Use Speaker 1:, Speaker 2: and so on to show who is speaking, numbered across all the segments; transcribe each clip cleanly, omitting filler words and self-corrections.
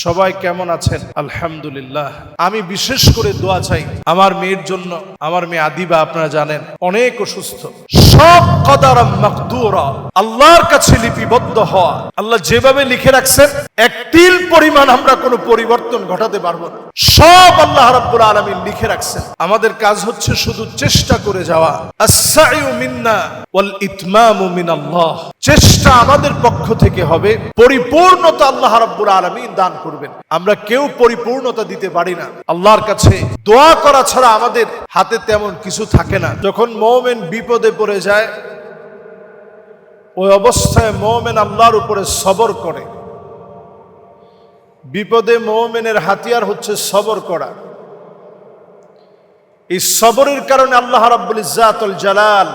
Speaker 1: সবাই কেমন আছেন? আলহামদুলিল্লাহ। আমি বিশেষ করে দোয়া চাই আমার মেয়ের জন্য। আমার মেয়ে আদিবা আপনারা জানেন অনেক অসুস্থ। সব কদারা মাকদুরা আল্লাহর কাছে লিপিবদ্ধ হওয়া। আল্লাহ যেভাবে লিখে রাখছেন এক তিল পরিমাণ আমরা কোনো পরিবর্তন ঘটাতে পারবো না। সব আল্লাহ রাব্বুল আলামিন লিখে রাখছেন। আমাদের কাজ হচ্ছে শুধু চেষ্টা করে যাওয়া। আস-সাইউ মিন্না ওয়াল ইতমামু মিনাল্লাহ। চেষ্টা আমাদের পক্ষ থেকে হবে, পরিপূর্ণতা আল্লাহ রাব্বুল আলামিন দান করবেন। আমরা কেউ পরিপূর্ণতা দিতে পারি না। আল্লাহর কাছে দোয়া করা ছাড়া আমাদের হাতে তেমন কিছু থাকে না। যখন মুমিন বিপদে পড়ে যায় ওই অবস্থায় মুমিন আল্লাহর উপরে সবর করে। বিপদে মুমিনের হাতিয়ার হচ্ছে সবর করা। এই সবরের কারণে আল্লাহ রাব্বুল ইজ্জাতুল জালাল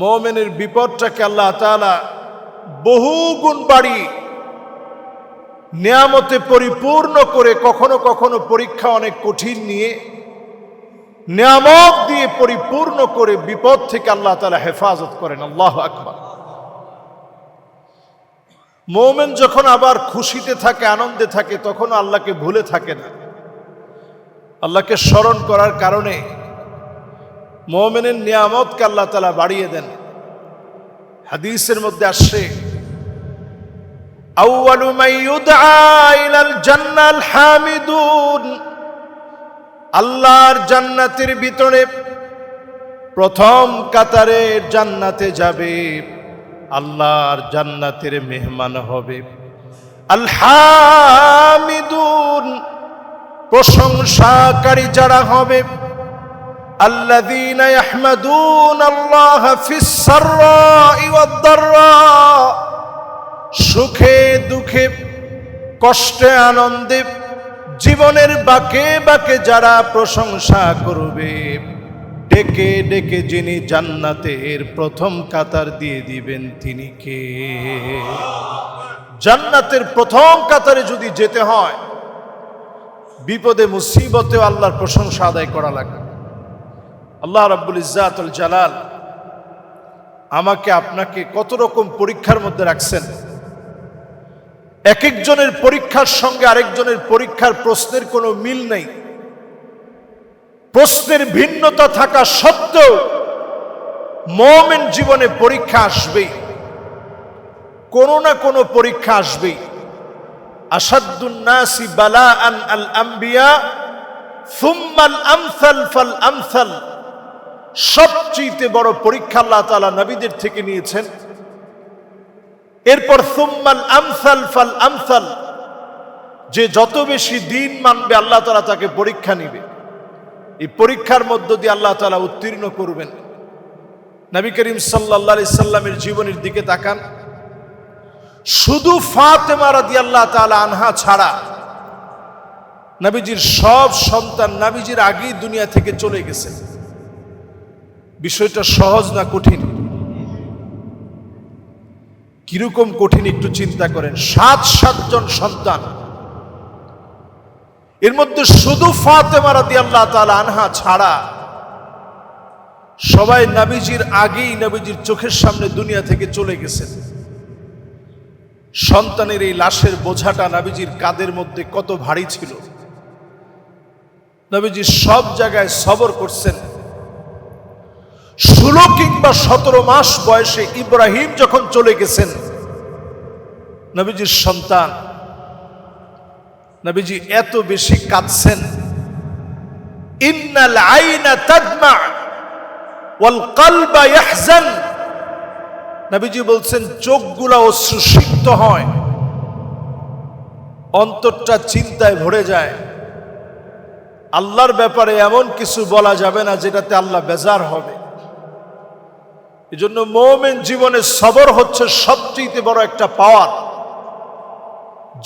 Speaker 1: মুমিনের বিপদটাকে আল্লাহ তাআলা বহু গুণ বাড়িয়ে নিয়ামতে পরিপূর্ণ করে, কখনো কখনো পরীক্ষা অনেক কঠিন নিয়ে নিয়ামত দিয়ে পরিপূর্ণ করে বিপদ থেকে আল্লাহ তাআলা হেফাজত করেন। আল্লাহু আকবার। মুমিন যখন আবার খুশিতে থাকে, আনন্দে থাকে, তখন আল্লাহকে ভুলে থাকে না। আল্লাহকে স্মরণ করার কারণে মুমিনের নিয়ামতকে আল্লাহ তাআলা বাড়িয়ে দেন। হাদিসের মধ্যে আসছে আউয়ালু মান ইউদআ ইলাল জান্নাল হামিদুন। আল্লাহর জান্নাতের ভিতরে প্রথম কাতারে জান্নাতে যাবে, আল্লাহর জান্নাতের মেহমান হবে আল হামিদুন। প্রশংসাকারী যারা হবে, আল্লাযীনা ইয়াহমাদুনাল্লাহ ফিস সাররাই ওয়াদ দাররা। সুখে দুঃখে, কষ্টে আনন্দে, জীবনের বাঁকে বাঁকে যারা প্রশংসা করবে, ডেকে ডেকে যিনি জান্নাতের প্রথম কাতার দিয়ে দিবেন তিনি কে? জান্নাতের প্রথম কাতারে যদি যেতে হয়, বিপদে মুসিবতেও আল্লাহর প্রশংসা আদায় করা লাগবে। আল্লাহ রাব্বুল ইজ্জাতুল জালাল আমাকে আপনাকে কত রকম পরীক্ষার মধ্যে রাখছেন। এক একজনের পরীক্ষার সঙ্গে আরেকজনের পরীক্ষার প্রশ্নের কোনো মিল নেই। প্রশ্নের ভিন্নতা থাকা সত্ত্বেও মুমিন জীবনে পরীক্ষা আসবেই, কোনো না কোনো পরীক্ষা আসবেই। আসাদ্দুন নাসি বালাআন আল আম্বিয়া সুম্মাল আমসাল ফাল আমসাল। সবচেয়ে বড় পরীক্ষা আল্লাহ তাআলা নবীদের থেকে নিয়েছেন। এরপর সুম্মাল আমসাল ফাল আমসাল। যে যত বেশি দিন মানবে আল্লাহ তাআলা তাকে পরীক্ষা নিবে। এই পরীক্ষার মধ্য দিয়ে আল্লাহ তাআলা উত্তীর্ণ করবেন। নবী করিম সাল্লাল্লাহু আলাইহি সাল্লামের জীবনের দিকে তাকান। শুধু ফাতেমা রাদিয়াল্লাহু তাআলা আনহা ছাড়া নবীজির সব সন্তান নবীজির আগেই দুনিয়া থেকে চলে গেছে। বিষয়টা সহজ না কঠিন? কিরকম কঠিন একটু চিন্তা করেন। 7 জন সন্তান, এর মধ্যে শুধু ফাতেমা রাদিয়াল্লাহু তাআলা আনহা ছাড়া সবাই নবীজির আগেই নবীজির চোখের সামনে দুনিয়া থেকে চলে গেছেন। সন্তানের এই লাশের বোঝাটা নবীজির কাঁধের মধ্যে কত ভারী ছিল। নবীজি সব জায়গায় সবর করছেন। 16 কিংবা 17 মাস বয়সে ইব্রাহিম যখন চলে গেছেন, নবীজির সন্তান, নবীজি এত বেশি কাঁদছেন। ইন্নাল আইনা তাদমা ওয়াল কলবা ইয়াহজান। নবীজি বলছেন চোখগুলা অশ্রুসিক্ত হয়, অন্তরটা চিন্তায় ভরে যায়। আল্লাহর ব্যাপারে এমন কিছু বলা যাবে না যেটাতে আল্লাহ বেজার হবে। এজন্য মুমিন জীবনে সবর হচ্ছে সবচেয়ে বড় একটা পাওয়ার।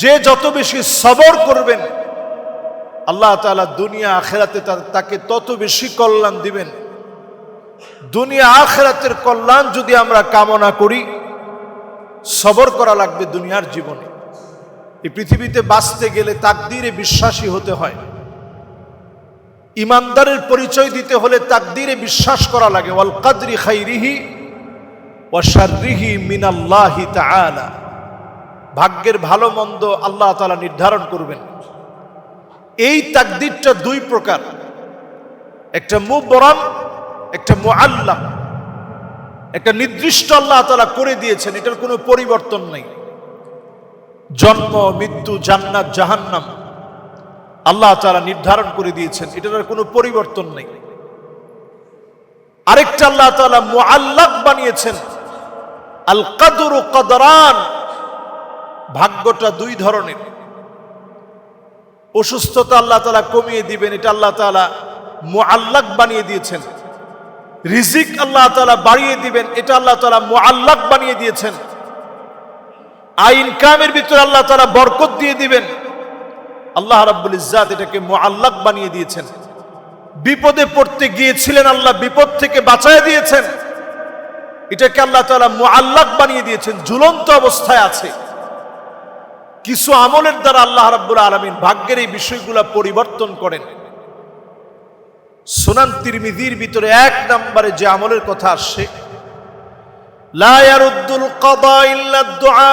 Speaker 1: যে যত বেশি সবর করবেন আল্লাহ তাআলা দুনিয়া আখিরাতে তাকে তত বেশি কল্যাণ দিবেন। দুনিয়া আখিরাতের কল্যাণ যদি আমরা কামনা করি, সবর করা লাগবে দুনিয়ার জীবনে। এই পৃথিবীতে বাঁচতে গেলে তাকদীরে বিশ্বাসী হতে হয়। ইমানদারের পরিচয় দিতে হলে তাকদীরে বিশ্বাস করা লাগে। ওয়াল কদরি খাইরিহি ওয়া শাররিহি মিনাল্লাহি তাআলা। ভাগ্যের ভালো মন্দ আল্লাহ তাআলা নির্ধারণ করবেন। এই তাকদীরটা দুই প্রকার, একটা মুবরাম, একটা মুআল্লাক। একটা নির্দিষ্ট আল্লাহ তাআলা করে দিয়েছেন, এটার কোনো পরিবর্তন নেই। জন্ম, মৃত্যু, জান্নাত, জাহান্নাম আল্লাহ তাআলা নির্ধারণ করে দিয়েছেন, এটার কোনো পরিবর্তন নেই। আরেকটা আল্লাহ তাআলা মুআল্লাক বানিয়েছেন, আল কদরু কদরান। ভাগ্যটা দুই ধরনের। অসুস্থতা আল্লাহ তাআলা কমিয়ে দিবেন, এটা আল্লাহ তাআলা মুআল্লাক বানিয়ে দিয়েছেন। রিজিক আল্লাহ তাআলা বাড়িয়ে দিবেন, এটা আল্লাহ তাআলা মুআল্লাক বানিয়ে দিয়েছেন। আয় ইনকামের ভিতরে আল্লাহ তাআলা বরকত দিয়ে দিবেন, আল্লাহ রাব্বুল ইজ্জাত এটাকে মুআল্লাক বানিয়ে দিয়েছেন। বিপদে পড়তে গিয়েছিলেন, আল্লাহ বিপদ থেকে বাঁচায় দিয়েছেন, এটাকে আল্লাহ তাআলা মুআল্লাক বানিয়ে দিয়েছেন, ঝুলন্ত অবস্থায় আছে। কিছু আমলের দ্বারা আল্লাহ রাব্বুল আলামিন ভাগ্যের এই বিষয়গুলো পরিবর্তন করেন। সুনান তিরমিজির ভিতরে 1 নম্বরে যে আমলের কথা আসছে, লা ইয়ারুদ্দুল কাদা ইল্লা দুআ।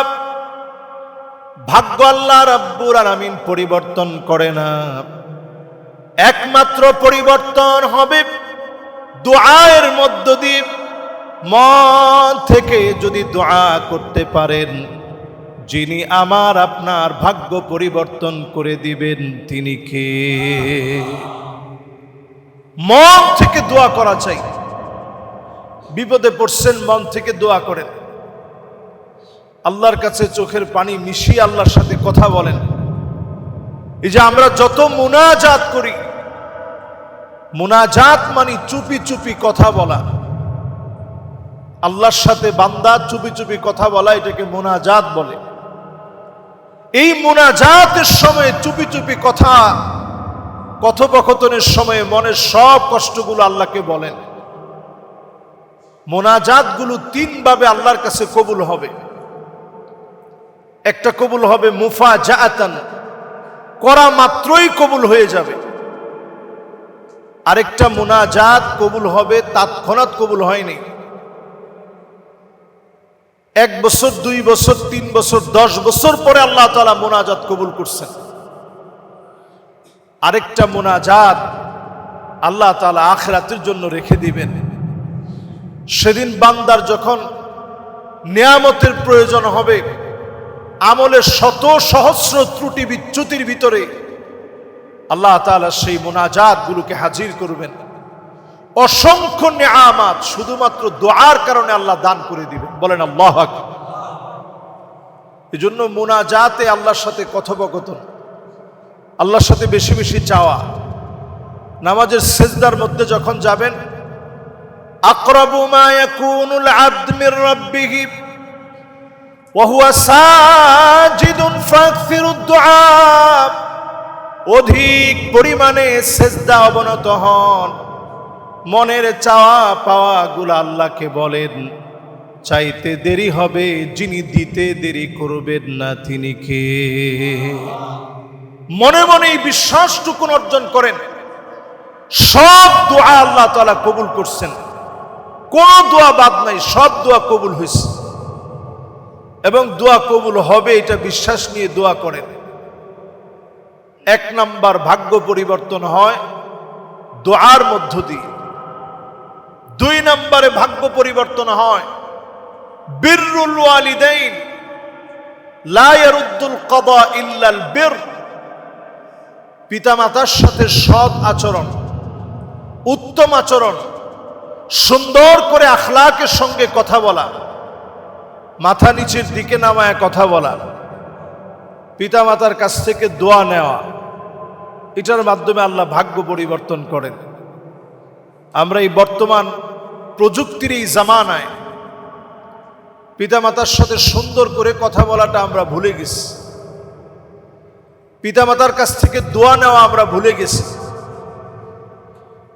Speaker 1: ভাগ্য আল্লাহ রাব্বুল আলামিন পরিবর্তন করে না, একমাত্র পরিবর্তন হবে দুআয়ের মধ্য দিয়ে। মন থেকে যদি দোয়া করতে পারেন, যিনি আমার আপনার ভাগ্য পরিবর্তন করে দিবেন তিনি কে? মন থেকে দোয়া করা চাই। বিপদে পড়ছেন, মন থেকে দোয়া করেন, আল্লাহর কাছে চোখের পানি মিশিয়ে আল্লাহর সাথে কথা বলেন। এই যে আমরা যত মুনাজাত করি, মুনাজাত মানে চুপি চুপি কথা বলা। আল্লাহর সাথে বান্দা চুপি চুপি কথা বলা, এটাকে মুনাজাত বলে। এই মুনাজাতের সময় চুপি চুপি কথোপকথনের সময়ে মনের সব কষ্টগুলো আল্লাহকে বলেন। মুনাজাতগুলো 3 ভাবে আল্লাহর কাছে কবুল হবে। একটা কবুল হবে মুফাজাআতান, করা মাত্রই কবুল হয়ে যাবে। আরেকটা মুনাজাত কবুল হবে তৎক্ষণাৎ কবুল হয়নি, 1 বছর, 2 বছর, 3 বছর, 10 বছর পরে আল্লাহ তাআলা মুনাজাত কবুল করছেন। আরেকটা মুনাজাত আল্লাহ তাআলা আখিরাতের জন্য রেখে দিবেন। সেদিন বান্দার যখন নিয়ামতের প্রয়োজন হবে, আমলের শত সহস্র ত্রুটি বিচ্যুতির ভিতরে আল্লাহ তাআলা সেই মুনাজাতগুলোকে হাজির করবেন। অসংখ্য নিয়ামত শুধুমাত্র দোয়ার কারণে আল্লাহ দান করে দিবেন। বলেন আল্লাহু আকবার। এজন্য মুনাজাতে আল্লাহর সাথে কথোপকথন, আল্লাহর সাথে বেশি বেশি চাওয়া। নামাজের সিজদার মধ্যে যখন যাবেন, আকরাবু মা ইয়াকুনুল আবদ মির রাব্বিহি ওয়া হুয়া সাজিদুন ফাকসিরুদ দুআ। অধিক পরিমাণে সিজদা অবনত হন, মনের চাওয়া পাওয়া গুলো আল্লাহকে বলেন। চাইতে দেরি হবে, যিনি দিতে দেরি করবেন না তিনি কে? মনে মনে বিশ্বাসটুকুন অর্জন করেন, সব দোয়া আল্লাহ তাআলা কবুল করছেন, কোন দোয়া বাদ নাই, সব দোয়া কবুল হয়েছে এবং দোয়া কবুল হবে, এটা বিশ্বাস নিয়ে দোয়া করেন। 1 নাম্বার ভাগ্য পরিবর্তন হয় দোয়ার মধ্য দিয়ে। 2 নম্বরে ভাগ্য পরিবর্তন হয় বিররুল ওয়ালিদাইন। লা ইয়ারুদ্দুল কাদা ইল্লাল বির। পিতামাতার সাথে সৎ আচরণ, উত্তম আচরণ, সুন্দর করে আখলাকের সঙ্গে কথা বলা, মাথা নিচের দিকে নামায় কথা বলা, পিতামাতার কাছ থেকে দোয়া নেওয়া, এটার মাধ্যমে আল্লাহ ভাগ্য পরিবর্তন করেন। আমরা এই বর্তমান প্রযুক্তির এই জামানায় পিতামাতার সাথে সুন্দর করে কথা বলাটা আমরা ভুলে গেছি, পিতামাতার কাছ থেকে দোয়া নেওয়া আমরা ভুলে গেছি।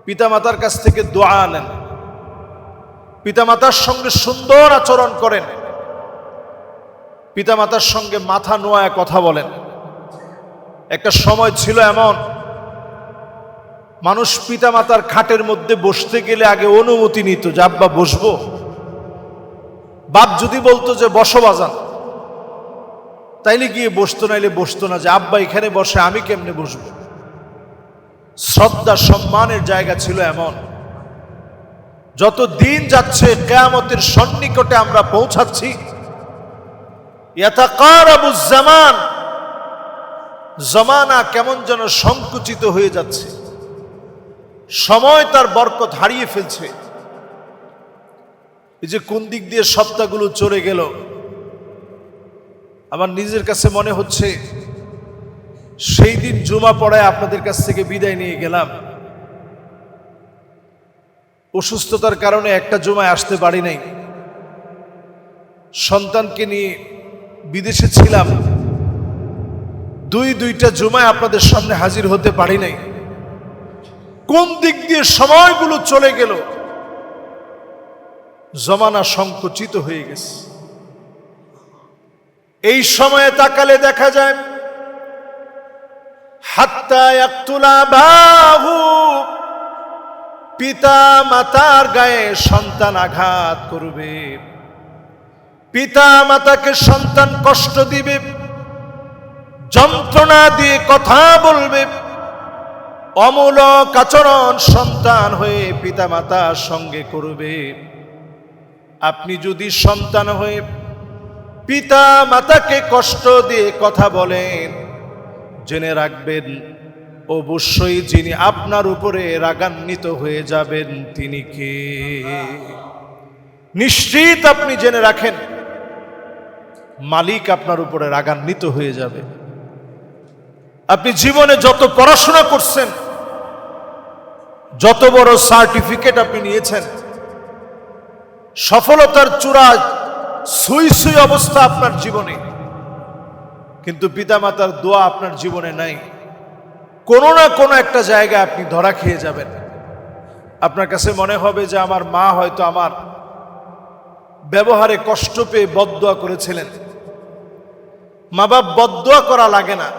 Speaker 1: পিতামাতার কাছ থেকে দোয়া নেন, পিতামাতার সঙ্গে সুন্দর আচরণ করেন, পিতামাতার সঙ্গে মাথা নোয়ায় কথা বলেন। একটা সময় ছিল এমন, মানুষ পিতামাতার খাটের মধ্যে বসতে গেলে আগে অনুমতি নিত যে আব্বা বসবো। বাপ যদি বলতো যে বসো বাজান, তাইলে গিয়ে বসতো, নাইলে বসতো না। যে আব্বা এখানে বসে, আমি কেমনে বসবো? শ্রদ্ধা সম্মানের জায়গা ছিল এমন। যত দিন যাচ্ছে কিয়ামতের সন্নিকটে আমরা পৌঁছাচ্ছি, ইয়াতাকারাবুজ জামান, জমানা কেমন যেন সংকুচিত হয়ে যাচ্ছে, সময় তার বরকত হারিয়ে ফেলছে। এই যে কোন দিক দিয়ে সপ্তাহগুলো চলে গেল, আমার নিজের কাছে মনে হচ্ছে সেই দিন জুমা পড়ায় আপনাদের কাছ থেকে বিদায় নিয়ে গেলাম, অসুস্থতার কারণে একটা জুমায় আসতে পারি নাই, সন্তানকে নিয়ে বিদেশে ছিলাম, দুইটা জুমায় আপনাদের সামনে হাজির হতে পারি নাই। কোন দিক দিয়ে সময়গুলো চলে গেল, জমানা সংকুচিত হয়ে গেছে। এই সময়ে তাকালে দেখা যায় হাত্তা ইয়াকতুলা আবাহু, পিতা মাতার গায়ে সন্তান আঘাত করবে, পিতা মাতাকে সন্তান কষ্ট দিবে, যন্ত্রণা দিয়ে কথা বলবে, অমূলক আচরণ সন্তান হয়ে পিতা মাতার সঙ্গে করবে। আপনি যদি সন্তান হয়ে পিতা মাতাকে কষ্ট দিয়ে কথা বলেন, জেনে রাখবেন অবশ্যই যিনি আপনার উপরে রাগান্বিত হয়ে যাবেন তিনি কে। নিশ্চিত আপনি জেনে রাখেন মালিক আপনার উপরে রাগান্বিত হয়ে যাবে। আপনি জীবনে যত পড়াশোনা করছেন, যত বড় সার্টিফিকেট আপনি নিয়েছেন, সফলতার চূড়া সুই সুই অবস্থা আপনার জীবনে, কিন্তু পিতামাতার দোয়া আপনার জীবনে নাই। কোনো না কোনো একটা জায়গায় আপনি ধরা খেয়ে যাবেন। আপনার কাছে মনে হবে যে আমার মা হয়তো আমার ব্যবহারে কষ্ট পেয়ে বদদোয়া করেছিলেন। মা বাপ বদদোয়া করা লাগে না,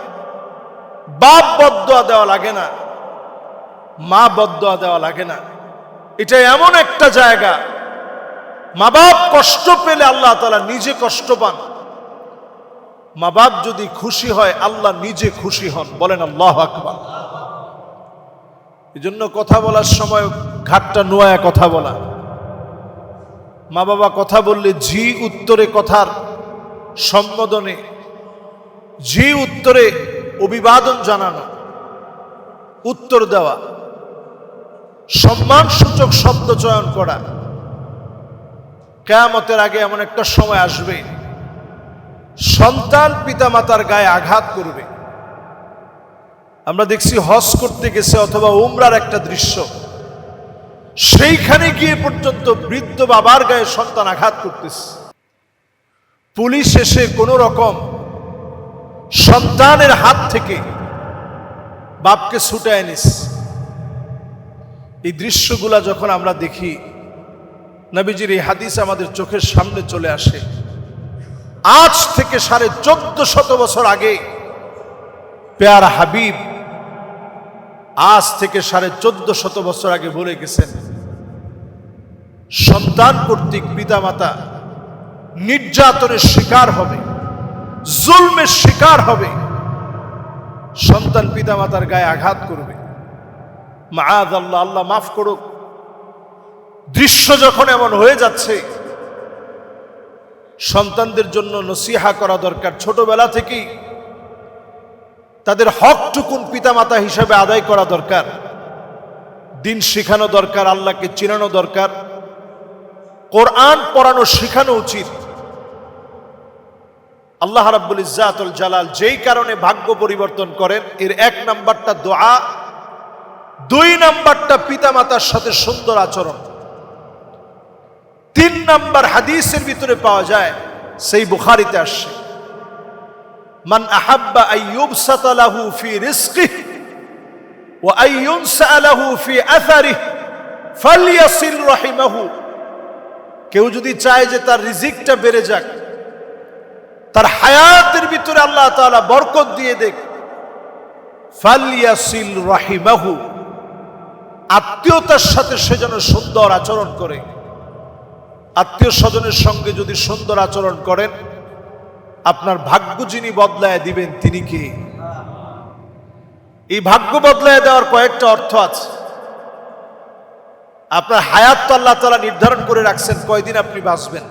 Speaker 1: বাপ বদদোয়া দেওয়া লাগে না, মা বদদোয়া দেওয়া লাগে না। এটা এমন একটা জায়গা, মা বাপ কষ্ট পেলে আল্লাহ তাআলা নিজে কষ্ট পান। মা বাপ যদি খুশি হয়, আল্লাহ নিজে খুশি হন। বলেন আল্লাহু আকবার। এই জন্য কথা বলার সময় ঘাটটা নোয়া কথা বলা। মা বাবা কথা বললে জি উত্তরে কথার সম্বোধনে, জি উত্তরে অভিবাদন জানানো, উত্তর দেওয়া, সম্মানসূচক শব্দ চয়ন করা। কিয়ামতের আগে এমন একটা সময় আসবে, সন্তান পিতামাতার গায়ে আঘাত করবে। আমরা দেখছি হজ করতে গেছে অথবা উমরার একটা দৃশ্য, সেইখানে গিয়ে পর্যন্ত বৃদ্ধ বাবার গায়ে সন্তান আঘাত করতেছে। পুলিশ এসে কোন রকম সন্তানের হাত থেকে বাপকে ছুটায় নিস। এই দৃশ্যগুলা যখন আমরা দেখি, নবীজির এই হাদিস আমাদের চোখের সামনে চলে আসে। আজ থেকে 1450 বছর আগে প্যারা হাবিব আজ থেকে 1450 বছর আগে বলে গেছেন, সন্তান কর্তৃক পিতামাতা নির্যাতনের শিকার হবে, জুলমের শিকার হবে, সন্তান পিতামাতার গায়ে আঘাত করবে। মাআযাল্লাহ, আল্লাহ মাফ করুক। দৃশ্য যখন এমন হয়ে যাচ্ছে, সন্তানদের জন্য নসিহা করা দরকার। ছোটবেলা থেকেই তাদের হকটুকুন পিতামাতা হিসাবে আদায় করা দরকার, দিন শেখানো দরকার, আল্লাহকে চিনানো দরকার, কোরআন পড়ানো শেখানো উচিত। আল্লাহ রাব্বুল ইজ্জাতুল জালাল যেই কারণে ভাগ্য পরিবর্তন করেন, এর 1 নাম্বারটা দোয়া, 2 নাম্বারটা পিতামাতার সাথে সুন্দর আচরণ, 3 নাম্বার হাদিসের ভিতরে পাওয়া যায়, সেই বুখারীতে আসছে, মান আহাব্বা আইয়ুবসাতা লাহু ফি রিজকিহি ওয়া আইয়ুনসা লাহু ফি আথারিহি ফালইয়াসিল রাহিমাহু। কেউ যদি চায় যে তার রিজিকটা বেড়ে যাক, তার হায়াতের ভিতরে আল্লাহ তাআলা বরকত দিয়ে দেখ, ফালইয়াসিল রাহিমাহু, আত্মীয়তার সাথে সে যেন সুন্দর আচরণ করে। আত্মীয় স্বজনের সঙ্গে যদি সুন্দর আচরণ করেন, আপনার ভাগ্য যিনি বদলায় দিবেন তিনি কে? এই ভাগ্য বদলায় দেওয়ার কয়েকটা অর্থ আছে। আপনার হায়াত তো আল্লাহ তাআলা নির্ধারণ করে রাখছেন কয়দিন আপনি বাঁচবেন,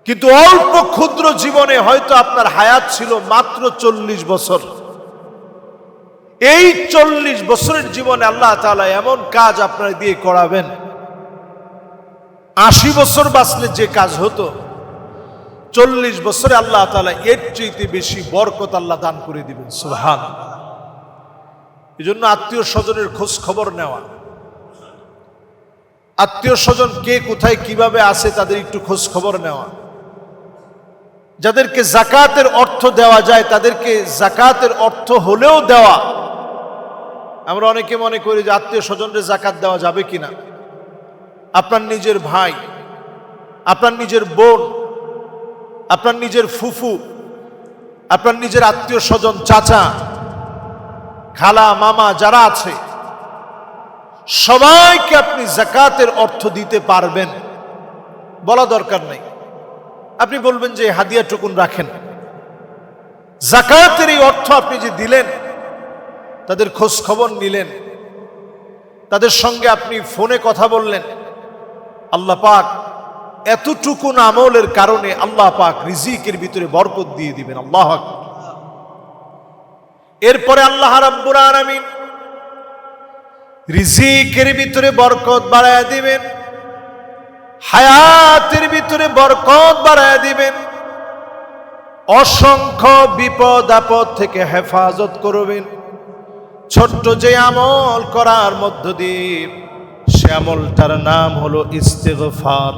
Speaker 1: কিন্তু অল্প ক্ষুদ্র জীবনে হয়তো আপনার হায়াত ছিল মাত্র 40 বছর। এই 40 বছরের জীবনে আল্লাহ তাআলা এমন কাজ আপনার দিয়ে করাবেন, 80 বছর বাঁচলে যে কাজ হতো 40 বছরে আল্লাহ তাআলা এর চেয়ে বেশি বরকত আল্লাহ দান করে দিবেন। সুবহানাল্লাহ। এই জন্য আত্মীয় স্বজনের খোঁজ খবর নেওয়া, আত্মীয় স্বজন কে কোথায় কিভাবে আছে তাদের একটু খোঁজ খবর নেওয়া, যাদেরকে যাকাতের অর্থ দেওয়া যায় তাদেরকে যাকাতের অর্থ হলেও দেওয়া। আমরা অনেকে মনে করি যে আত্মীয় স্বজনদের যাকাত দেওয়া যাবে কিনা। আপনার নিজের ভাই, আপনার নিজের বোন, আপনার নিজের ফুফু, আপনার নিজের আত্মীয় স্বজন, চাচা, খালা, মামা যারা আছে সবাইকে আপনি যাকাতের অর্থ দিতে পারবেন, বলা দরকার নেই। আপনি বলবেন যে হাদিয়া টুকুন রাখেন। যাকাতের এই অর্থ আপনি যে দিলেন, তাদের খোঁজ খবর নিলেন, তাদের সঙ্গে আপনি ফোনে কথা বললেন, আল্লাহ পাক এতটুকু আমলের কারণে আল্লাহ পাক রিজিকের ভিতরে বরকত দিয়ে দিবেন। আল্লাহু আকবার। এরপরে আল্লাহ রাব্বুল আলামিন রিজিকের ভিতরে বরকত বাড়ায় দিবেন, হায়াতের ভিতরে বরকত বাড়ায় দিবেন, অসংখ্য বিপদ আপদ থেকে হেফাজত করবেন। ছোট্ট যে আমল করার মধ্য দিয়ে সে আমলটার নাম হলো ইস্তিগফার।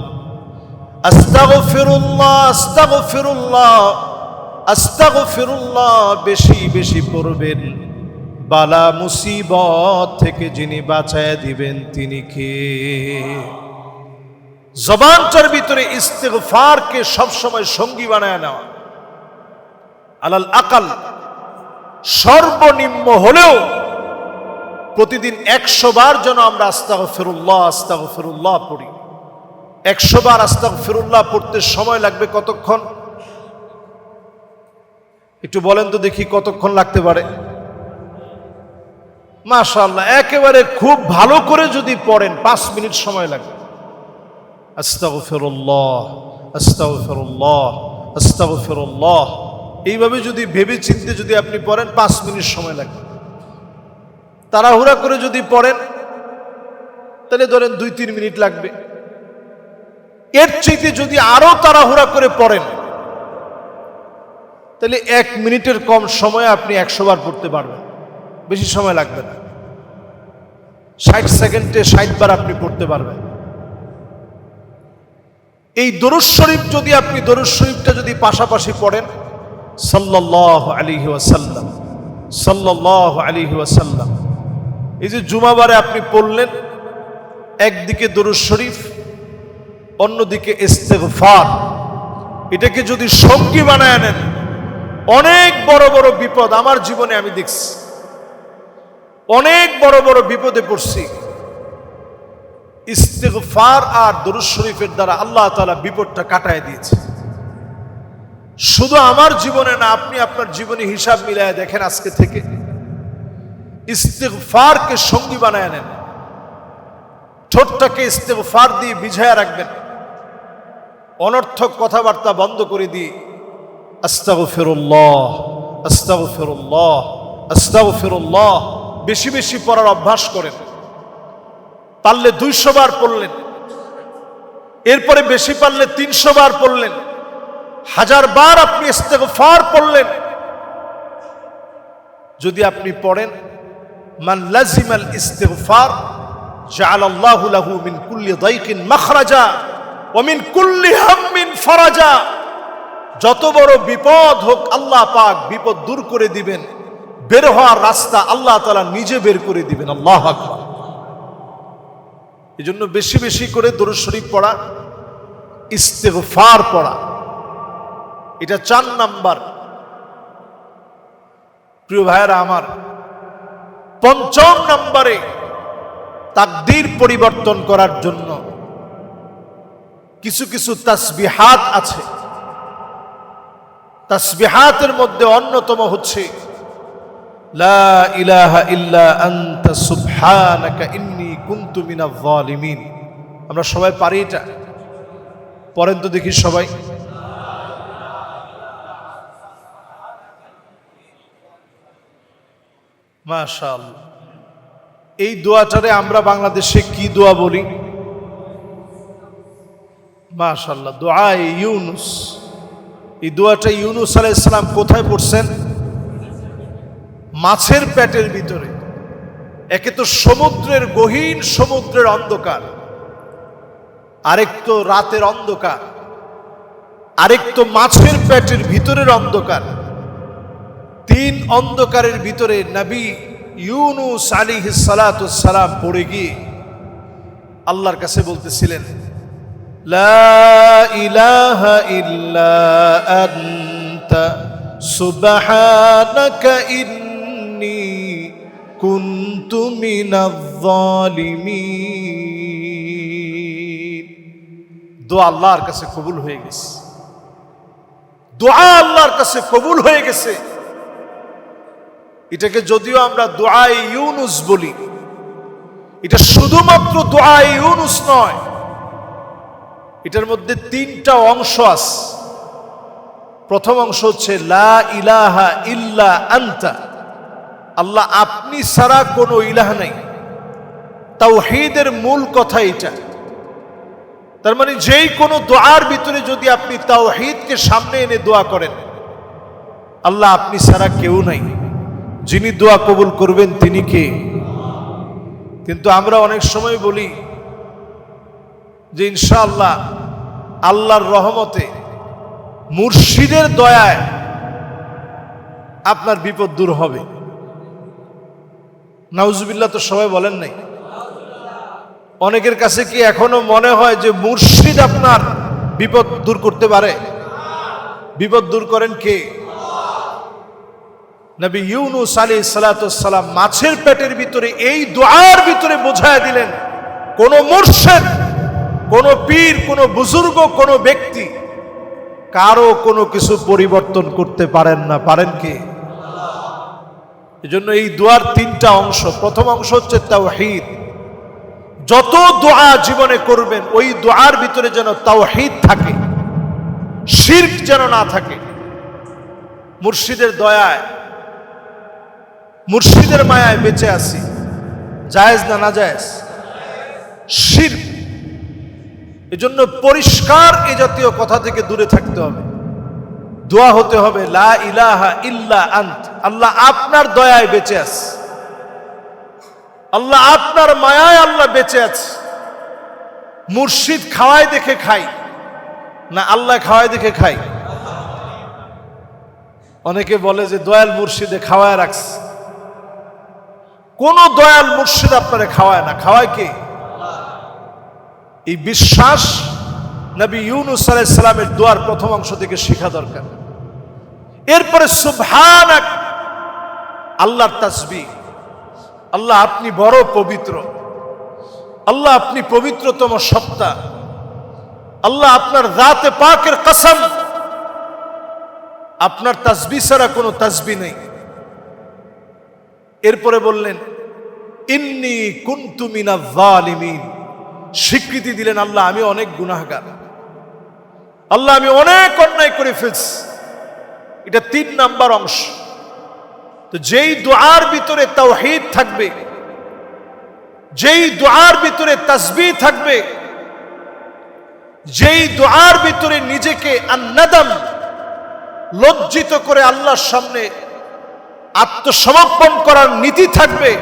Speaker 1: আস্তাগফিরুল্লাহ, আস্তাগফিরুল্লাহ, আস্তাগফিরুল্লাহ বেশি বেশি পড়বেন। বালা মুসিবত থেকে যিনি বাঁচায় দিবেন তিনি কে? জবানটার ভিতরে ইস্তিগফারকে সবসময় সঙ্গী বানায় নেওয়া। আলাল আকাল সর্বনিম্ন হলেও প্রতিদিন 100 বার যেন আমরা আস্তাগফিরুল্লাহ আস্তাগফিরুল্লাহ পড়ি। 100 বার আস্তাগফিরুল্লাহ পড়তে সময় লাগবে কতক্ষণ? একটু বলেন তো দেখি কতক্ষণ লাগতে পারে? মাশাআল্লাহ, একেবারে খুব ভালো করে যদি পড়েন 5 মিনিট সময় লাগবে। আস্তাগফিরুল্লাহ আস্তাগফিরুল্লাহ আস্তাগফিরুল্লাহ এইভাবে যদি ভেবে চিন্তে যদি আপনি পড়েন 5 মিনিট সময় লাগবে। তাড়াহুড়া করে যদি পড়েন তাহলে ধরেন 2-3 মিনিট লাগবে। এর চাইতে যদি আরো তাড়াহুড়া করে পড়েন তাহলে 1 মিনিটের কম সময়ে আপনি 100 বার পড়তে পারবেন, বেশি সময় লাগবে না। 60 সেকেন্ডে 60 বার আপনি পড়তে পারবেন। এই দরুদ শরীফ যদি আপনি দরুদ শরীফটা যদি পাশাপাশি পড়েন, সাল্লাল্লাহু আলাইহি ওয়াসাল্লাম সাল্লাল্লাহু আলাইহি ওয়াসাল্লাম, এই যে জুমাবারে আপনি পড়লেন, একদিকে দরুদ শরীফ অন্যদিকে ইস্তিগফার, এটাকে যদি সঙ্গী বানায় নেন, অনেক বড় বড় বিপদ আমার জীবনে আমি দেখছি, অনেক বড় বড় বিপদে পড়ছি। ইস্তিগফার আর দরুদ শরীফের দ্বারা আল্লাহ তাআলা বিপদটা কাটায় দিয়েছে। শুধু আমার জীবনে না, আপনি আপনার জীবনে হিসাব মিলায় দেখেন। আজকে থেকে ইস্তিগফারকে সঙ্গী বানায় নেন, ঠোঁটটাকে ইস্তিগফার দিয়ে বিঝায়া রাখবেন, অনর্থক কথাবার্তা বন্ধ করে দিয়ে আস্তাগফিরুল্লাহ আস্তাগফিরুল্লাহ আস্তাগফিরুল্লাহ বেশি বেশি পড়ার অভ্যাস করেন। পারলে 200 বার পড়লেন, এরপরে বেশি পারলে 300 বার পড়লেন, 1000 বার আপনি ইস্তিগফার পড়লেন। যদি আপনি পড়েন মান লাজিমাল ইস্তিগফার জাআলাল্লাহু লাহু মিন কুল্লি দাইকিন মাখরাজা ওয়া মিন কুল্লি হাম্মিন ফারাজা, যত বড় বিপদ হোক আল্লাহ পাক বিপদ দূর করে দিবেন, বের হওয়ার রাস্তা আল্লাহ তাআলা নিজে বের করে দিবেন। আল্লাহু আকবার। এজন্য বেশি বেশি করে দরুদ শরীফ পড়া, ইস্তিগফার পড়া, এটা 4 নাম্বার। প্রিয় ভাইয়েরা আমার, 5ম নম্বরে তাকদীর পরিবর্তন করার জন্য কিছু কিছু তাসবিহাত আছে, তাসবিহাতের মধ্যে অন্যতম হচ্ছে লা ইলাহা ইল্লা আনতা সুবহানাকা ইন্নী কুনতু মিনাজ জালিমিন। আমরা সবাই পারি এটা? পড়েন তো দেখি সবাই। মাশাআল্লাহ। এই দোয়াটারে আমরা বাংলাদেশে কি দোয়া বলি? মাশাআল্লাহ, দোয়া ইউনুস। এই দোয়াটা ইউনুস আলাইহিস সালাম কোথায় পড়ছেন? মাছের পেটের ভিতরে। একে তো সমুদ্রের গহীন সমুদ্রের অন্ধকার, আরেক তো রাতের অন্ধকার, আরেক তো মাছের পেটের ভিতরের অন্ধকার। তিন অন্ধকারের ভিতরে নবী ইউনুস আলাইহিস সালাতুস সালাম পড়ে গিয়ে আল্লাহর কাছে বলতেছিলেন, লা ইলাহা ইল্লা আনতা সুবহানাকা ইন্নী কুনতু মিনাজ জালিমিন। দোয়া আল্লাহর কাছে কবুল হয়ে গেছে। দোয়া আল্লাহর কাছে কবুল হয়ে গেছে। এটাকে যদিও আমরা দোয়াই ইউনুস বলি, এটা শুধুমাত্র দোয়াই ইউনুস নয়, এটার মধ্যে তিনটা অংশ আছে। প্রথম অংশ হচ্ছে লা ইলাহা ইল্লা আনতা, আল্লাহ আপনি ছাড়া কোনো ইলাহ নাই। তাওহীদের মূল কথা এটা। তার মানে যেই কোনো দোয়ার ভিতরে যদি আপনি তাওহীদকে সামনে এনে দোয়া করেন, আল্লাহ আপনি ছাড়া কেউ নাই, যিনি দোয়া কবুল করবেন তিনি কে? কিন্তু আমরা অনেক সময় বলি যে ইনশাআল্লাহ আল্লাহর রহমতে মুর্শিদের দয়ায় আপনার বিপদ দূর হবে। নাউজুবিল্লাহ তো সবাই বলেন নাই? অনেকের কাছে কি এখনো মনে হয় যে মুর্শিদ আপনার বিপদ দূর করতে পারে? বিপদ দূর করেন কে? নবী ইউনুস আলাইহিস সালাতুস সালাম মাছের পেটের ভিতরে এই দোয়ার ভিতরে বোঝায় দিলেন, কোন মুর্শিদ, কোন পীর, কোন বুজুর্গ, কোন ব্যক্তি কারো কোনো কিছু পরিবর্তন করতে পারেন না। পারেন কে? এজন্য এই দোয়ার তিনটা অংশ। প্রথম অংশ হচ্ছে তাওহীদ। যত দোয়া জীবনে করবেন ওই দোয়ার ভিতরে যেন তাওহীদ থাকে, শিরক যেন না থাকে। মুর্শিদের দয়ায়, মুর্শিদের মায়ায় বেঁচে আছি, জায়েজ না নাজায়েজ? শিরক। এজন্য পরিষ্কার এই জাতীয় কথা থেকে দূরে থাকতে হবে। দোয়া হতে হবে লা ইলাহা ইল্লা আন্ত, আল্লাহ আপনার দয়ায় বেঁচে আছে, আল্লাহ আপনার মায়ায় আল্লাহ বেঁচে আছে। মুর্শিদ খাওয়ায় দেখে খাই না আল্লাহ খাওয়ায় দেখে খাই? অনেকে বলে যে দয়াল মুর্শিদে খাওয়ায় রাখছে। কোন দয়াল মুর্শিদ আপনারে খাওয়ায় না, খাওয়ায় কে? এই বিশ্বাস নবী ইউনুস আলাইহিস সালামের দোয়ার প্রথম অংশ থেকে শেখা দরকার। এরপরে সুবহানাক, আল্লাহর তাসবিহ। আল্লাহ আপনি বড় পবিত্র, আল্লাহ আপনি পবিত্রতম সত্তা, আল্লাহ আপনার জাতে পাকের কসম, আপনার তাসবিহ ছাড়া কোনো তাসবিহ নেই। এরপরে বললেন ইন্নী কুনতু মিনাজ জালিমিন, স্বীকৃতি দিলেন আল্লাহ আমি অনেক গুনাহগার, আল্লাহ আমি অনেক অন্যায় করে ফেলছি। এটা 3 নাম্বার অংশ। তো যেই দুআর ভিতরে তাওহীদ থাকবে, যেই দুআর ভিতরে তাসবিহ থাকবে, যেই দুআর ভিতরে নিজেকে আন্নাদাম, লজ্জিত করে আল্লাহর সামনে আত্মসমর্পণ করার নীতি থাকবে,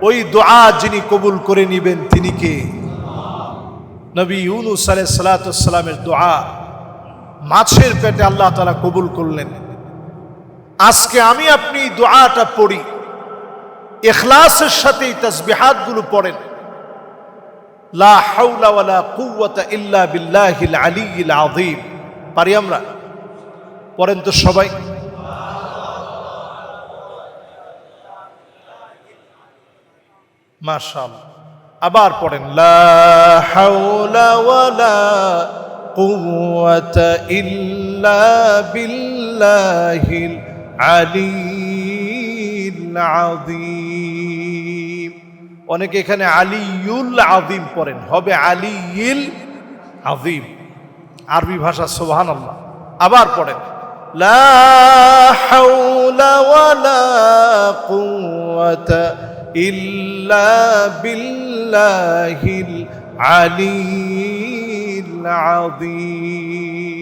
Speaker 1: ওই দোয়া যিনি কবুল করে নিবেন তিনি কে? নবী ইউনুস আলাইহিস সালাতু সালামের দোয়া মাছের পেটে আল্লাহ তাআলা কবুল করলেন। আজকে আমি আপনি দোয়াটা পড়ি, ইখলাসের সাথে তাসবিহাত গুলো পড়েন। লা হাওলা ওয়ালা কুওয়াতা ইল্লা বিল্লাহিল আলিয়্যিল আযীম। পারি আমরা? পড়েন তো সবাই। মাশাআল্লাহ। আবার পড়েন লা হাওলা ওয়ালা কুওয়াতা ইল্লা বিল্লাহিল আলিয়্যিল আযীম। অনেকে এখানে আলিয়ুল আযীম পড়েন, হবে আলিয়িল আযীম। আরবি ভাষা সুবহানাল্লাহ। আবার পড়েন লা হাওলা ওয়ালা কুওয়াতা ইল্লা বিল্লাহিল আলিয়্যিল আযীম।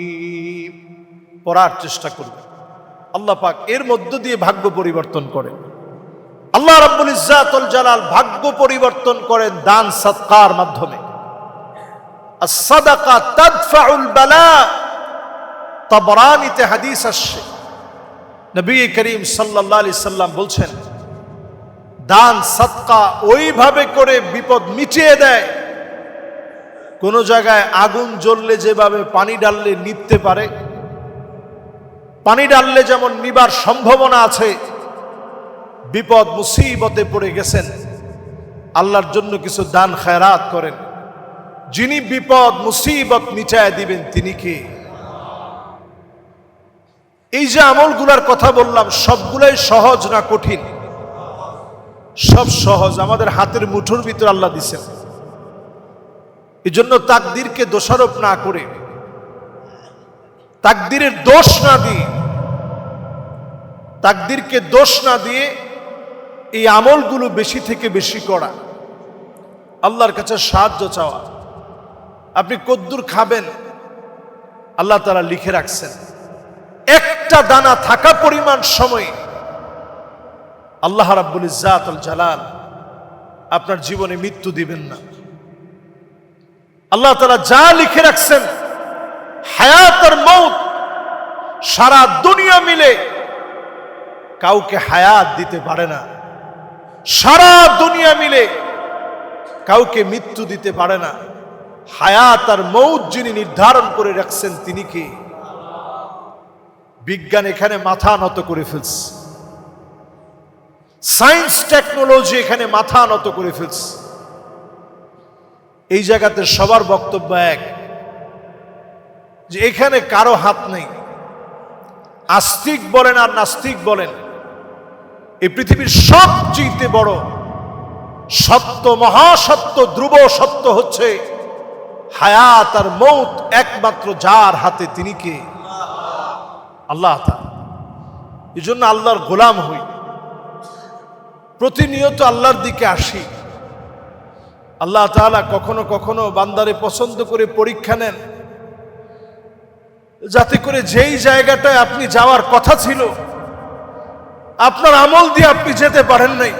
Speaker 1: পড়ার চেষ্টা করবেন। আল্লাহ পাক এর মধ্য দিয়ে ভাগ্য পরিবর্তন করেন। আল্লাহ রাব্বুল ইজ্জাতুল জালাল ভাগ্য পরিবর্তন করেন দান সাদকার মাধ্যমে। আস-সাদাকা তাদফাউল বালা। তাবরানীতে হাদিস আসছে, নবী করিম সাল্লাল্লাহু আলাইহি সাল্লাম বলছেন, দান সাদকা ওইভাবে করে বিপদ মিটিয়ে দেয়, কোন জায়গায় আগুন জ্বললে যেভাবে পানি ডাললে নিভতে পারে, পানি ডাললে যেমন নিবার সম্ভাবনা আছে, বিপদ মুসিবতে পড়ে গেছেন, আল্লাহর জন্য কিছু দান খায়রাত করেন, যিনি বিপদ মুসিবত মিটায় দিবেন তিনি কে? এই যে আমলগুলার কথা বললাম সবগুলাই সহজ না কঠিন? সব সহজ, আমাদের হাতের মুঠোর ভিতর আল্লাহ দিছেন। এই জন্য তাকদীরকে দোষারোপ না করে, তাকদীরের দোষ না দিয়ে, তাকদীরকে দোষ না দিয়ে এই আমলগুলো বেশি থেকে বেশি করা, আল্লাহর কাছে সাহায্য চাওয়া। আপনি কদ্দুর খাবেন আল্লাহ তাআলা লিখে রাখছেন, একটা দানা থাকা পরিমাণ সময় আল্লাহ রাব্বুল ইজ্জাতুল জালাল আপনার জীবনে মৃত্যু দিবেন না। আল্লাহ তাআলা যা লিখে রাখছেন, হায়াত আর মউত, সারা দুনিয়া মিলে কাউকে হায়াত দিতে পারে না, সারা দুনিয়া মিলে কাউকে মৃত্যু দিতে পারে না। হায়াত আর মউত যিনি নির্ধারণ করে রাখছেন তিনি কে? বিজ্ঞান এখানে মাথা নত করে ফেলছে, সায়েন্স টেকনোলজি এখানে মাথা নত করে ফেলছে। এই জায়গাতে সবার বক্তব্য এক, যে এখানে কারো হাত নেই। আস্তিক বলেন আর নাস্তিক বলেন, এই পৃথিবীর সবচেয়ে বড় সত্য, মহাসত্য, ধ্রুব সত্য হচ্ছে হায়াত আর মউত একমাত্র যার হাতে তিনি কে? আল্লাহ তাআলা। এই জন্য আল্লাহর গোলাম হই, প্রতিনিয়ত আল্লাহর দিকে আসি। আল্লাহ তাআলা কখনো কখনো বান্দারে পছন্দ করে পরীক্ষা নেন, যাতে করে যেই জায়গাটায় আপনি যাওয়ার কথা ছিল আপনার আমল দিয়ে আপনি যেতে পারেন নাই,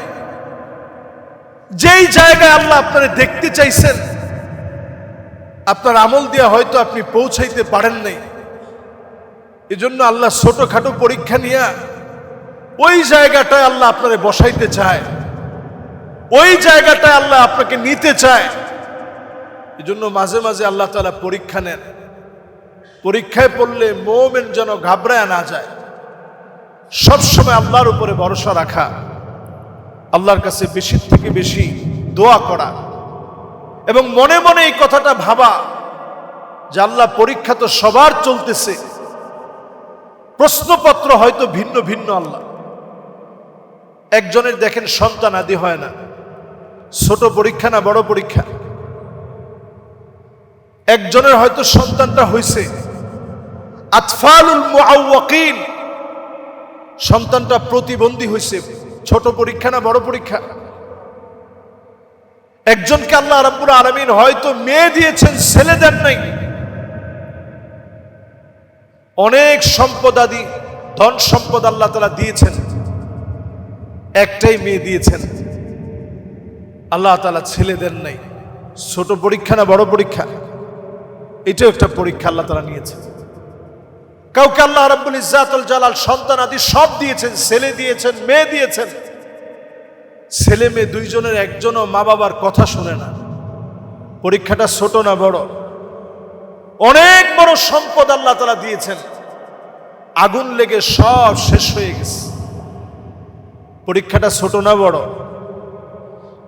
Speaker 1: যেই জায়গায় আল্লাহ আপনারে দেখতে চাইছেন আপনার আমল দিয়ে হয়তো আপনি পৌঁছাইতে পারেন নাই। এজন্য আল্লাহ ছোটখাটো পরীক্ষা নিয়ে ওই জায়গাটায় আল্লাহ আপনারে বসাইতে চায়, ওই জায়গাটায় আল্লাহ আপনাকে নিতে চায়। এজন্য মাঝে মাঝে আল্লাহ তাআলা পরীক্ষা নেন। পরীক্ষায় পড়লে মুমিন যেন ঘাবড়ায় না যায়, সবসময় আল্লাহর উপরে ভরসা রাখা, আল্লাহর কাছে বেশি থেকে বেশি দোয়া করা, এবং মনে মনে এই কথাটা ভাবা যে আল্লাহ পরীক্ষা তো সবার চলতেছে, প্রশ্নপত্র হয়তো ভিন্ন ভিন্ন। আল্লাহ একজনের দেখেন সন্তান আদি হয় না, ছোট পরীক্ষা না বড় পরীক্ষা? একজনের হয়তো সন্তানটা হয়েছে, আতফালুল মুআওয়াকিন, সন্তানটা প্রতিবন্ধী হয়েছে, ছোট পরীক্ষা না বড় পরীক্ষা? একজনকে আল্লাহ রাব্বুল আলামিন হয়তো মেয়ে দিয়েছেন, ছেলে দেন নাই, অনেক সম্পদ আদি ধন সম্পদ আল্লাহ তাআলা দিয়েছেন, একটাই মেয়ে দিয়েছেন, আল্লাহ তাআলা ছেলে দেন নাই। ছোট পরীক্ষা না বড় পরীক্ষা? এটাও একটা পরীক্ষা আল্লাহ তাআলা নিয়েছেন। কাউকে আল্লাহ রাব্বুল ইজ্জাতুল জালাল সন্তান আদি সব দিয়েছেন, ছেলে দিয়েছেন, মেয়ে দিয়েছেন। ছেলে মেয়ে দুইজনের একজনও মা বাবার কথা শুনে না। পরীক্ষাটা ছোট না বড়? অনেক বড় সম্পদ আল্লাহ তাআলা দিয়েছেন, আগুন লেগে সব শেষ হয়ে গেছে। পরীক্ষাটা ছোট না বড়?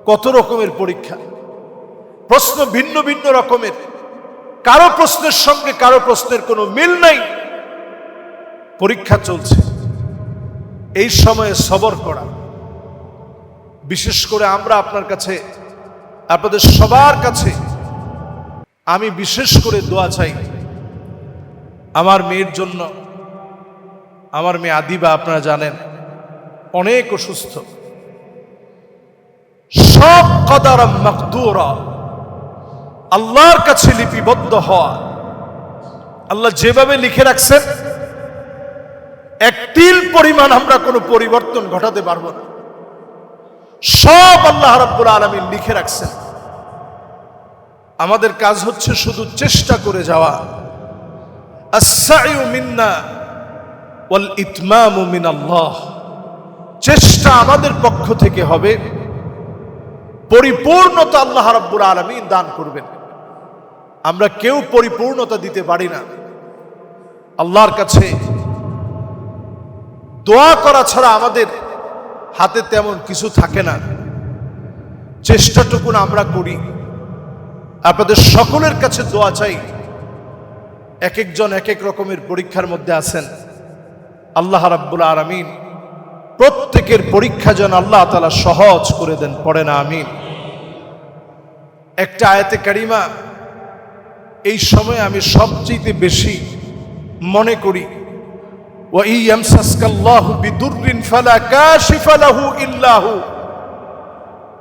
Speaker 1: কত রকমের পরীক্ষা, প্রশ্ন ভিন্ন ভিন্ন রকমের। কারো প্রশ্নের সঙ্গে কারো প্রশ্নের কোনো মিল নাই, পরীক্ষা চলছে। এই সময়ে সবর করা, বিশেষ করে আমরা আপনার কাছে, আপনাদের সবার কাছে আমি বিশেষ করে দোয়া চাই আমার মেয়ের জন্য। আমার মেয়ে আদিবা আপনারা জানেন অনেক অসুস্থ। সব কদার মাকদুরা, আল্লাহর কাছে লিপিবদ্ধ হওয়া, আল্লাহ যেভাবে লিখে রাখছেন এক তিল পরিমাণ আমরা কোনো পরিবর্তন ঘটাতে পারবো না। সব আল্লাহ রাব্বুল আলামিন লিখে রাখছেন। আমাদের কাজ হচ্ছে শুধু চেষ্টা করে যাওয়া। আস-সা'য়ু মিন্না ওয়াল ইতমামু মিনাল্লাহ। চেষ্টা আমাদের পক্ষ থেকে হবে, পরিপূর্ণতা আল্লাহ রাব্বুল আলামিন দান করবেন। আমরা কেউ পরিপূর্ণতা দিতে পারি না। আল্লাহর কাছে দোয়া করা ছাড়া আমাদের হাতে তেমন কিছু থাকে না। চেষ্টাটুকুন আমরা করি। আপনাদের সকলের কাছে দোয়া চাই। এক একজন এক এক রকমের পরীক্ষার মধ্যে আছেন। আল্লাহ রাব্বুল আলামিন প্রত্যেকের পরীক্ষা যেন আল্লাহ তাআলা সহজ করে দেন। পড়ে না আমিন। একটা আয়াতে কারিমা এই সময় আমি সবচেয়ে বেশি মনে করি, ওয়া ইয়ামসাসকাল্লাহু বিদুররিন ফালা কাশিফা লাহু ইল্লা হু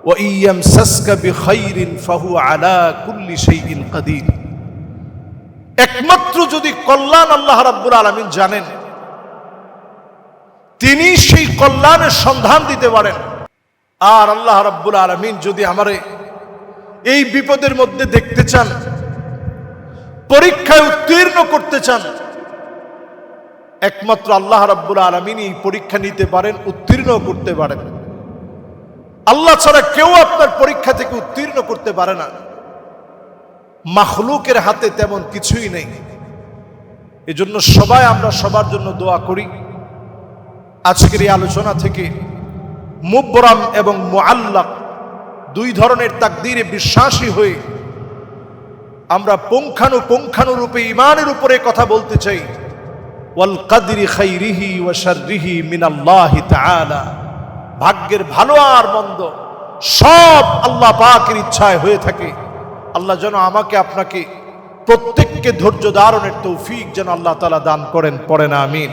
Speaker 1: ওয়া ইয়ামসাসকা বিখাইরিন ফাহুয়া আলা কুল্লি শাইইন কাদির। একমাত্র যদি কল্যাণ আল্লাহ রাব্বুল আলামিন জানেন, তিনি সেই কল্যাণের সন্ধান দিতে পারেন। আর আল্লাহ রাব্বুল আলামিন যদি আমারে এই বিপদের মধ্যে দেখতে চান, পরীক্ষায় উত্তীর্ণ করতে চান, একমাত্র আল্লাহ রাব্বুল আলামিন এই পরীক্ষা নিতে পারেন, উত্তীর্ণ করতে পারেন। আল্লাহ ছাড়া কেউ আপনার পরীক্ষা থেকে উত্তীর্ণ করতে পারে না। মাখলুকের হাতে তেমন কিছুই নেই। এজন্য সবাই আমরা সবার জন্য দোয়া করি। আজকের এই আলোচনা থেকে মুবরাম এবং মুআল্লাক দুই ধরনের তাকদীরে বিশ্বাসী হয়ে আমরা পুঙ্খানুপুঙ্খানুরূপে ঈমানের উপরে কথা বলতে চাই। ওয়াল কদরি খাইরিহি ওয়া শাররিহি মিনাল্লাহি তাআলা। ভাগ্যের ভালো আর মন্দ সব আল্লাহ পাকের ইচ্ছায় হয়ে থাকে। আল্লাহ যেন আমাকে আপনাকে প্রত্যেককে ধৈর্য ধারণের তৌফিক যেন আল্লাহ তাআলা দান করেন। পড়েন আমিন।